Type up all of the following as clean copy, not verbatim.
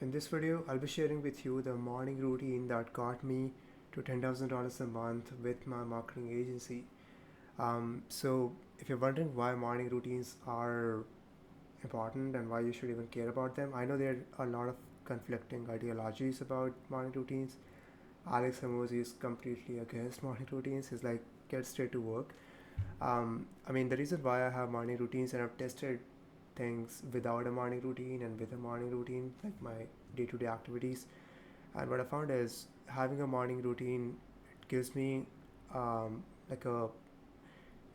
In this video, I'll be sharing with you the morning routine that got me to $10,000 a month with my marketing agency. So, if you're wondering why morning routines are important and why you should even care about them, I know there are a lot of conflicting ideologies about morning routines. Alex Hermosi is completely against morning routines. He's like, get straight to work. The reason why I have morning routines and I've tested things without a morning routine and with a morning routine, like my day-to-day activities. And what I found is having a morning routine, it gives me um, like a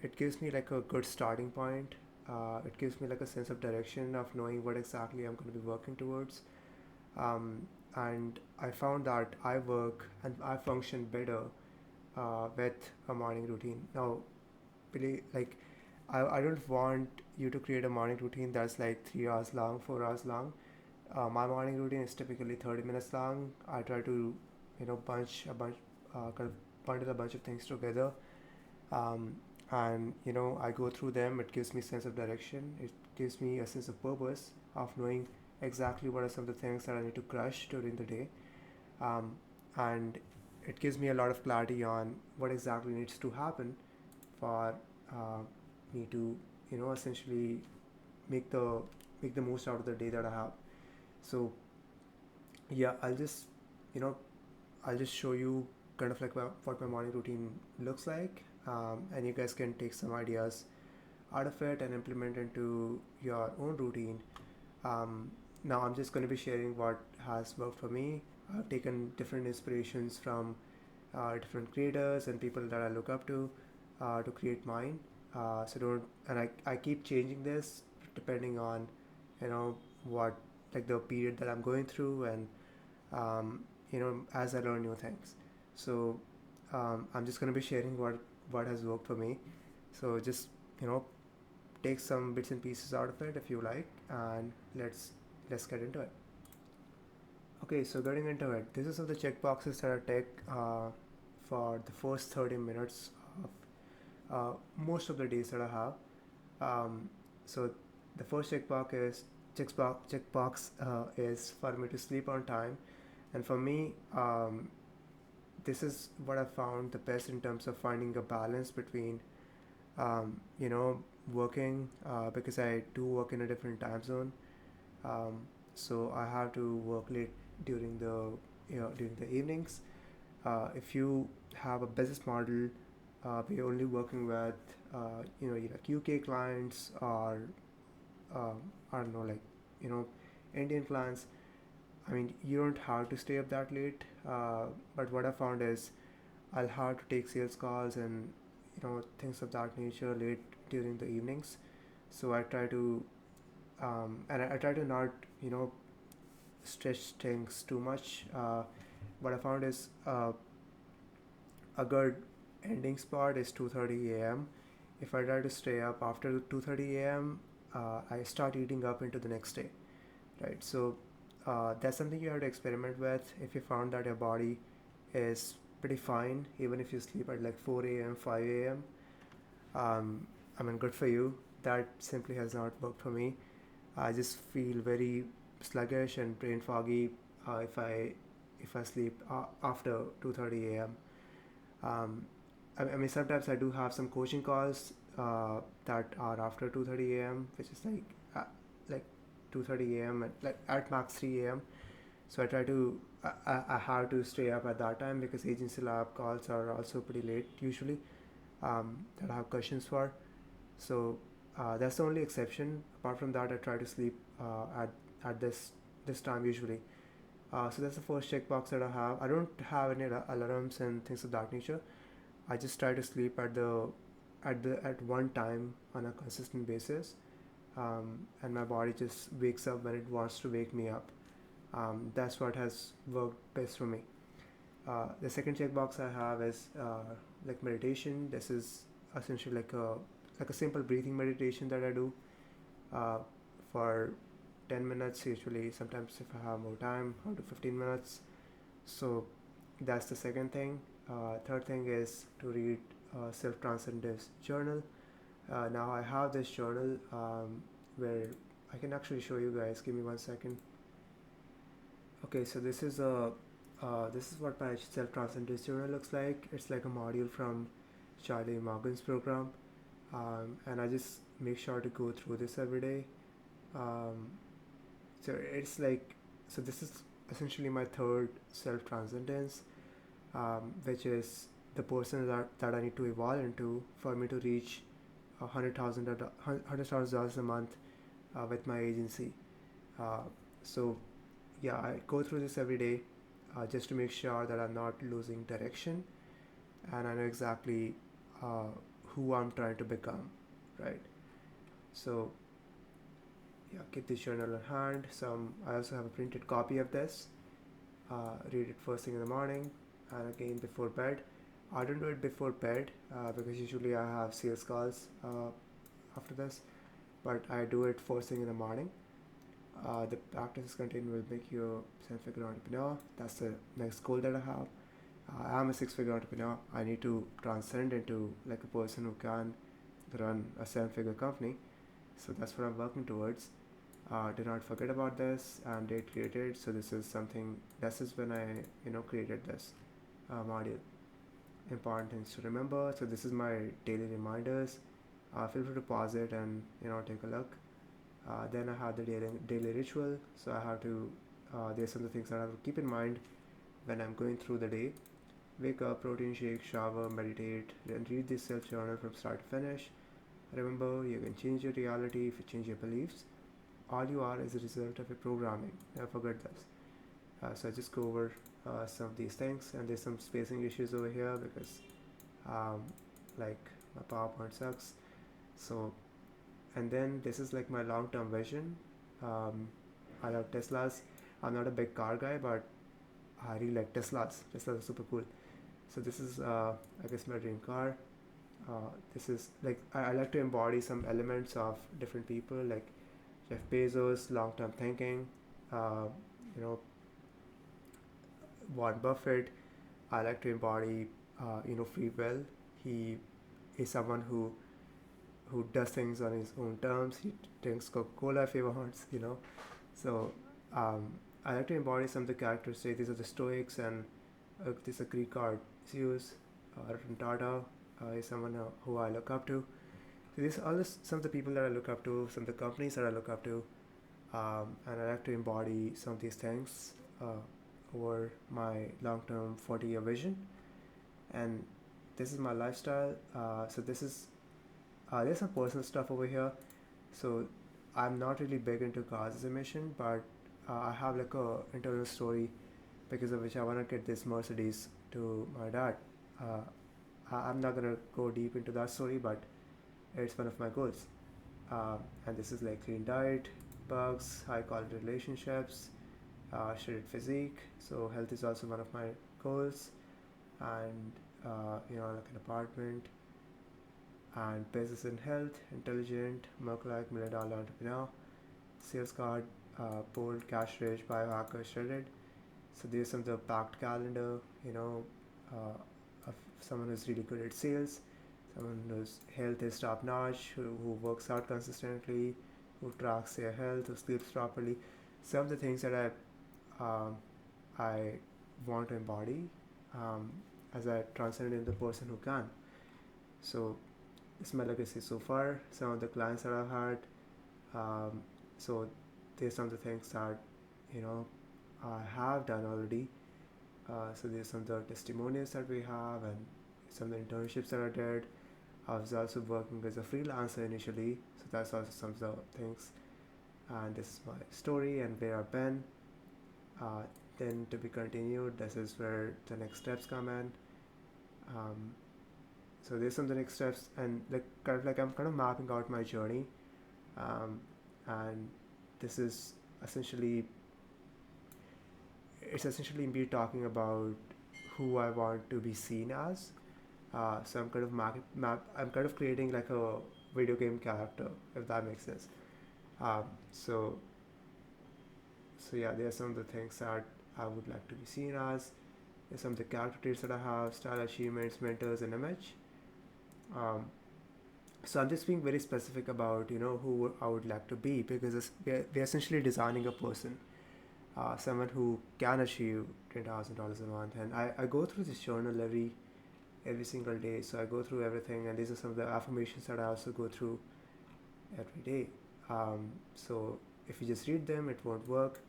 it gives me like a good starting point. It gives me like a sense of direction of knowing what exactly I'm going to be working towards. And I found that I work and I function better with a morning routine. Now, really, like I don't want you to create a morning routine that's like 3 hours long, 4 hours long. My morning routine is typically 30 minutes long. I try to, kind of bundle a bunch of things together, um, and I go through them. It gives me a sense of direction. It gives me a sense of purpose of knowing exactly what are some of the things that I need to crush during the day, um, and it gives me a lot of clarity on what exactly needs to happen for uh, me to essentially make the make the most out of the day that I have. So yeah, you know I'll just show you kind of like what my morning routine looks like, and you guys can take some ideas out of it and implement into your own routine. Now I'm just going to be sharing what has worked for me. I've taken different inspirations from different creators and people that I look up to create mine. So don't and I keep changing this depending on what like the period that I'm going through and as I learn new things. So I'm just going to be sharing what has worked for me. So just you know take some bits and pieces out of it if you like, and let's get into it. Okay, so getting into it, this is of the checkboxes that I take for the first 30 minutes of most of the days that I have. So the first checkbox is for me to sleep on time, and for me, this is what I found the best in terms of finding a balance between um, you know working, because I do work in a different time zone. So I have to work late during the during the evenings. If you have a business model, we're only working with like UK clients or I don't know, like you know Indian clients. I mean, you don't have to stay up that late, but what I found is I'll have to take sales calls and things of that nature late during the evenings. So I try to and I try to not you know stretch things too much. What I found is a good ending spot is 2:30 a.m. If I try to stay up after 2:30 a.m., I start eating up into the next day, right? So that's something you have to experiment with. If you found that your body is pretty fine, even if you sleep at like 4 a.m., 5 a.m., good for you. That simply has not worked for me. I just feel very sluggish and brain foggy if I sleep after 2:30 a.m. Um, I mean, sometimes I do have some coaching calls that are after 2:30 a.m., which is like 2:30 a.m. Like at max 3 a.m. So I try to I have to stay up at that time because agency lab calls are also pretty late usually, that I have questions for. So that's the only exception. Apart from that, I try to sleep at this time usually. So that's the first checkbox that I have. I don't have any alarms and things of that nature. I just try to sleep at one time on a consistent basis, and my body just wakes up when it wants to wake me up. That's what has worked best for me. The second checkbox I have is like meditation. This is essentially like a simple breathing meditation that I do uh, for 10 minutes usually. Sometimes if I have more time, up to 15 minutes. So that's the second thing. Third thing is to read self-transcendence journal. Now I have this journal where I can actually show you guys. Give me 1 second. Okay, so this is what my self-transcendence journal looks like. It's like a module from Charlie Morgan's program, and I just make sure to go through this every day. Um, so it's like, so this is essentially my third self-transcendence, which is the person that I need to evolve into for me to reach $100,000 a month with my agency. Uh, so yeah, I go through this every day just to make sure that I'm not losing direction and I know exactly uh, who I'm trying to become, right? So yeah, keep this journal in hand. I also have a printed copy of this. Read it first thing in the morning and again before bed. I don't do it before bed because usually I have sales calls after this, but I do it first thing in the morning. The practices contained will make you a seven-figure entrepreneur. That's the next goal that I have. I'm a six-figure entrepreneur. I need to transcend into like a person who can run a seven-figure company. So that's what I'm working towards. Do not forget about this and date created. So this is something. This is when I created this module. Important things to remember. So this is my daily reminders. Feel free to pause it and take a look. Then I have the daily ritual. So I have to. There's some of the things that I have to keep in mind when I'm going through the day. Wake up, protein shake, shower, meditate, and read this self journal from start to finish. Remember, you can change your reality if you change your beliefs. All you are is a result of your programming. Never forget this. So I just go over some of these things, and there's some spacing issues over here because, um, like, my PowerPoint sucks. So, and then this is like my long-term vision. Um, I love Teslas. I'm not a big car guy, but I really like Teslas. Teslas are super cool. So this is, I guess, my dream car. This is like I like to embody some elements of different people, like Jeff Bezos, long-term thinking, uh, you know, Warren Buffett. I like to embody, free will. He is someone who does things on his own terms. He drinks Coca-Cola if he wants. So um, I like to embody some of the characteristics. These are the Stoics, and this is a Greek art. Zeus, Ratan Tata is someone who I look up to. So these are all some of the people that I look up to, some of the companies that I look up to, and I like to embody some of these things over my long-term 40-year vision. And this is my lifestyle. So this is there's some personal stuff over here. So I'm not really big into cars as a mission, but I have like a internal story because of which I want to get this Mercedes to my dad. Uh, I'm not gonna go deep into that story, but it's one of my goals. And this is like clean diet, bugs, high quality relationships, shredded physique. So health is also one of my goals, and like an apartment, and business and health, intelligent, Merck-like $1 million entrepreneur, sales card, bold, cash rich, biohacker, shredded. So there's some of the packed calendar, of someone who's really good at sales, someone whose health is top notch, who works out consistently, who tracks their health, who sleeps properly. Some of the things that I want to embody as I transcend into the person who can. So this is my legacy so far. Some of the clients that I've had. So there's some of the things that you know I have done already. So there's some of the testimonials that we have and some of the internships that I did. I was also working as a freelancer initially, so that's also some of the things. And this is my story and where I've been. Then to be continued. This is where the next steps come in. Um, so there's some of the next steps, and I'm kind of mapping out my journey, and this is essentially it's essentially me talking about who I want to be seen as. So I'm kind of I'm kind of creating like a video game character, if that makes sense. Um, so so yeah, there are some of the things that I would like to be seen as. There's some of the character traits that I have: style, achievements, mentors, and image. Um, so I'm just being very specific about who I would like to be, because we're essentially designing a person. someone who can achieve $10,000 a month. And I go through this journal every single day. So I go through everything, and these are some of the affirmations that I also go through every day. So if you just read them, it won't work.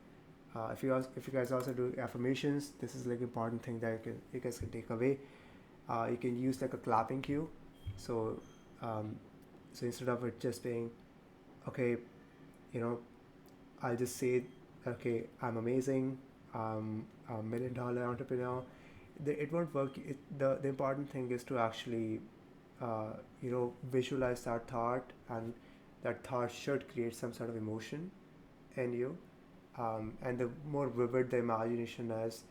If you guys also do affirmations, this is like important thing that you guys can take away. You can use like a clapping cue. So um, so instead of it just being okay, you know, I'll just say, okay, I'm amazing, I'm a $1 million entrepreneur. It won't work. The important thing is to actually, visualize that thought, and that thought should create some sort of emotion in you. And the more vivid the imagination is,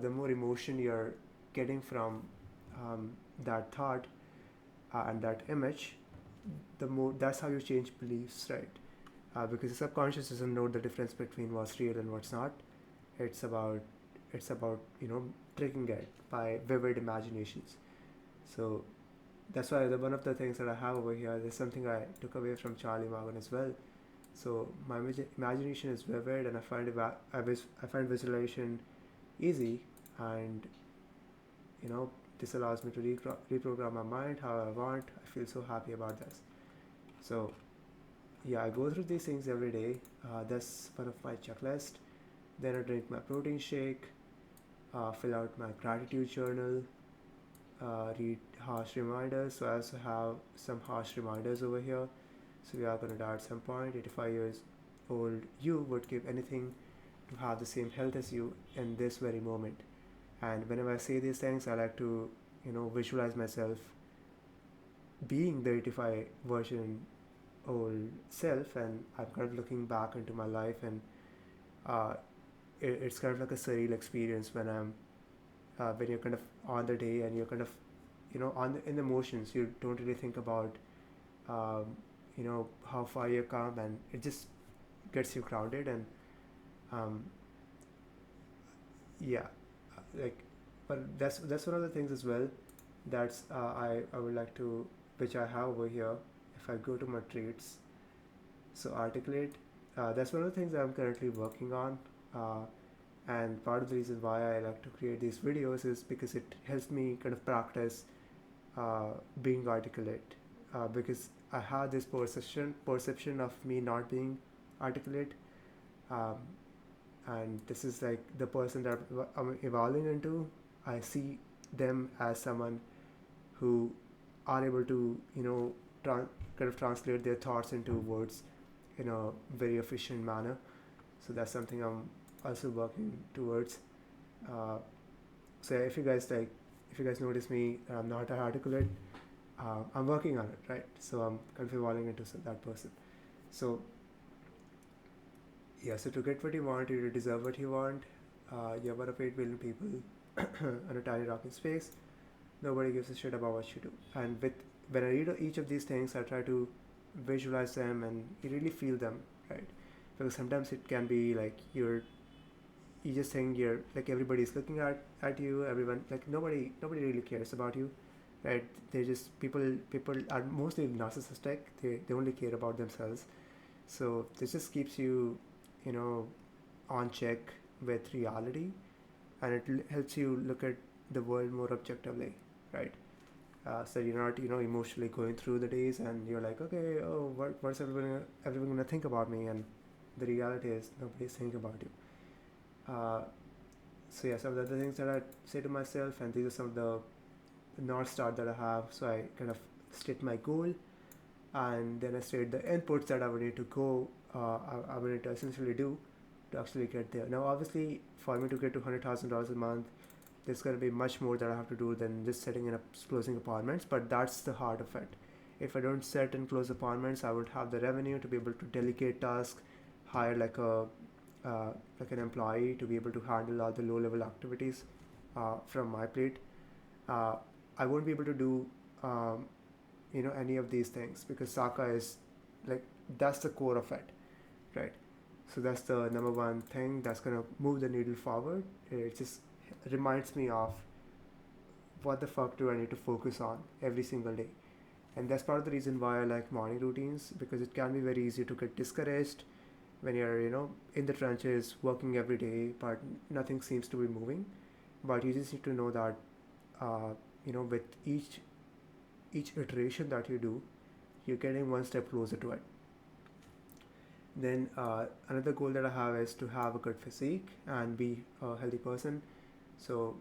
the more emotion you're getting from that thought and that image, the more that's how you change beliefs, right? Because the subconscious doesn't know the difference between what's real and what's not. It's about tricking it by vivid imaginations. So that's why one of the things that I have over here is something I took away from Charlie Morgan as well. So my imagination is vivid, and I find visualization easy, and this allows me to reprogram my mind how I want. I feel so happy about this. So yeah, I go through these things every day. That's one of my checklist. Then I drink my protein shake, fill out my gratitude journal, read harsh reminders. So I also have some harsh reminders over here. So we are going to die at some point. 85 years old you would give anything to have the same health as you in this very moment. And whenever I say these things, I like to visualize myself being the 85 version old self, and I'm kind of looking back into my life, and uh, it's kind of like a surreal experience when you're kind of on the day, and you're kind of in the motions. You don't really think about um, how far you come, and it just gets you grounded. And um, yeah, like, but that's one of the things as well. That's I would like to, which I have over here. If I go to my traits, so articulate, that's one of the things I'm currently working on. uh, and part of the reason why I like to create these videos is because it helps me kind of practice being articulate, because I had this perception of me not being articulate. um, and this is like the person that I'm evolving into. I see them as someone who are able to kind of translate their thoughts into words in a very efficient manner. So that's something I'm also working towards. uh, so if you guys notice me, I'm not articulate. I'm working on it, right? So I'm kind of evolving into that person. So yeah, so to get what you want, you deserve what you want. You're one of 8 billion people on a tiny rock in space. Nobody gives a shit about what you do. And when I read each of these things, I try to visualize them, and you really feel them, right? Because sometimes it can be like you just think you're like everybody's looking at you. Everyone, like, nobody really cares about you, right? They just people are mostly narcissistic. They only care about themselves. So this just keeps you you know on check with reality, and it helps you look at the world more objectively, right? So you're not emotionally going through the days, and you're like, okay, oh, what's everyone gonna think about me? And the reality is nobody's thinking about you. uh, so yeah, some of the other things that I say to myself, and these are some of the north star that I have. So I kind of state my goal, and then I state the inputs that I would need to go I would need to essentially do to actually get there. Now obviously, for me to get to $100,000 a month, there's going to be much more that I have to do than just setting and closing appointments, but that's the heart of it. If I don't set and close appointments, I would have the revenue to be able to delegate tasks, hire like an employee to be able to handle all the low level activities from my plate. uh, I won't be able to do um, any of these things, because Saka is like, that's the core of it, right? So that's the number one thing that's gonna move the needle forward. It just reminds me of what the fuck do I need to focus on every single day. And that's part of the reason why I like morning routines, because it can be very easy to get discouraged when you're in the trenches working every day, but nothing seems to be moving. But you just need to know that with each iteration that you do, you're getting one step closer to it. Then another goal that I have is to have a good physique and be a healthy person. So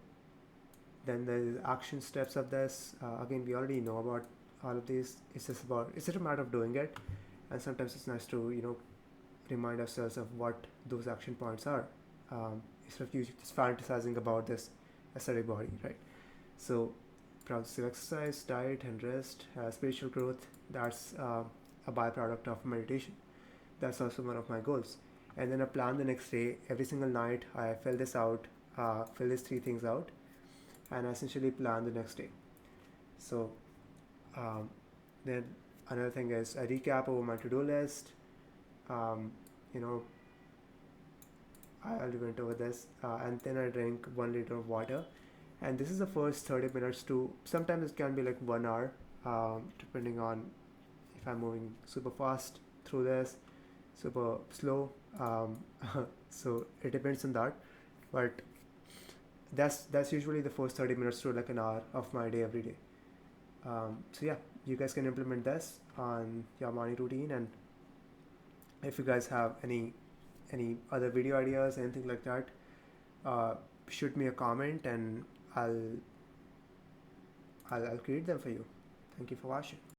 then there's action steps of this. Again, we already know about all of these. It's just a matter of doing it, and sometimes it's nice to remind ourselves of what those action points are, instead of you just fantasizing about this aesthetic body, right? So progressive exercise, diet, and rest, spiritual growth. That's a byproduct of meditation. That's also one of my goals. And then I plan the next day. Every single night, I fill this out, fill these three things out, and I essentially plan the next day. So um, then another thing is I recap over my to-do list. Um, you know, I already went over this, and then I drink 1 liter of water. And this is the first 30 minutes to sometimes it can be like 1 hour, depending on if I'm moving super fast through this, super slow. So it depends on that, but that's usually the first 30 minutes to like an hour of my day every day. So yeah, you guys can implement this on your morning routine, and if you guys have any other video ideas, anything like that, uh, shoot me a comment and I'll create them for you. Thank you for watching.